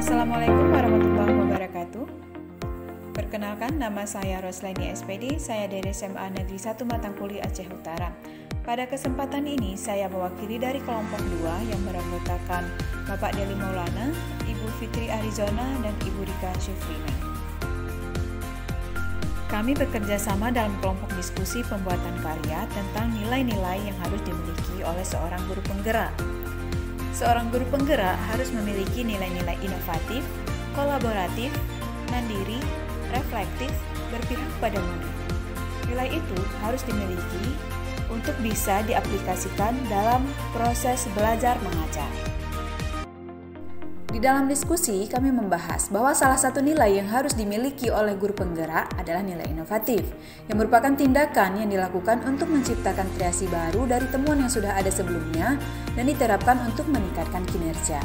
Assalamualaikum warahmatullahi wabarakatuh. Perkenalkan, nama saya Roslaini SPD, saya dari SMA Negeri 1 Matangkuli, Aceh Utara. Pada kesempatan ini, saya mewakili dari kelompok 2 yang beranggotakan Bapak Deli Maulana, Ibu Fitri Arizona, dan Ibu Rika Syufrina. Kami bekerja sama dalam kelompok diskusi pembuatan karya tentang nilai-nilai yang harus dimiliki oleh seorang guru penggerak. Seorang guru penggerak harus memiliki nilai-nilai inovatif, kolaboratif, mandiri, reflektif, berpihak pada murid. Nilai itu harus dimiliki untuk bisa diaplikasikan dalam proses belajar mengajar. Di dalam diskusi, kami membahas bahwa salah satu nilai yang harus dimiliki oleh guru penggerak adalah nilai inovatif, yang merupakan tindakan yang dilakukan untuk menciptakan kreasi baru dari temuan yang sudah ada sebelumnya dan diterapkan untuk meningkatkan kinerja.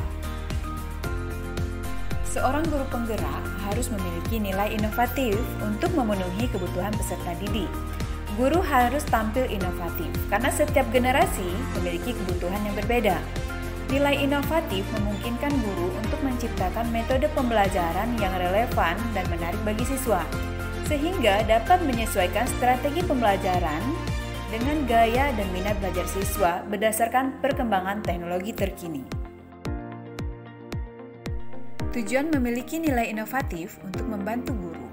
Seorang guru penggerak harus memiliki nilai inovatif untuk memenuhi kebutuhan peserta didik. Guru harus tampil inovatif karena setiap generasi memiliki kebutuhan yang berbeda. Nilai inovatif memungkinkan guru untuk menciptakan metode pembelajaran yang relevan dan menarik bagi siswa, sehingga dapat menyesuaikan strategi pembelajaran dengan gaya dan minat belajar siswa berdasarkan perkembangan teknologi terkini. Tujuan memiliki nilai inovatif untuk membantu guru,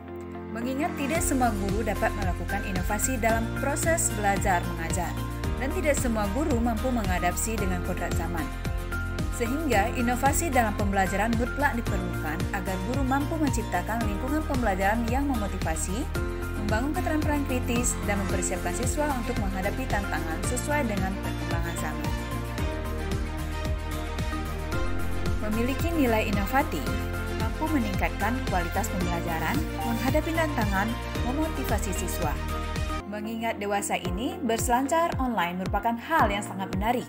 mengingat tidak semua guru dapat melakukan inovasi dalam proses belajar mengajar, dan tidak semua guru mampu mengadaptasi dengan kodrat zaman. Sehingga inovasi dalam pembelajaran mutlak diperlukan agar guru mampu menciptakan lingkungan pembelajaran yang memotivasi, membangun keterampilan kritis, dan mempersiapkan siswa untuk menghadapi tantangan sesuai dengan perkembangan zaman. Memiliki nilai inovatif mampu meningkatkan kualitas pembelajaran, menghadapi tantangan, memotivasi siswa. Mengingat dewasa ini berselancar online merupakan hal yang sangat menarik,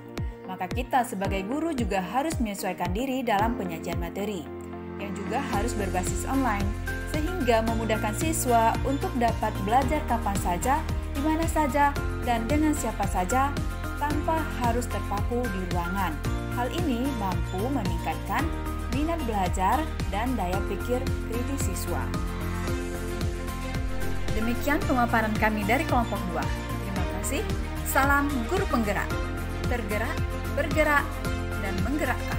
maka kita sebagai guru juga harus menyesuaikan diri dalam penyajian materi, yang juga harus berbasis online, sehingga memudahkan siswa untuk dapat belajar kapan saja, di mana saja, dan dengan siapa saja, tanpa harus terpaku di ruangan. Hal ini mampu meningkatkan minat belajar dan daya pikir kritis siswa. Demikian pemaparan kami dari kelompok 2. Terima kasih. Salam guru penggerak. Tergerak, bergerak, dan menggerakkan.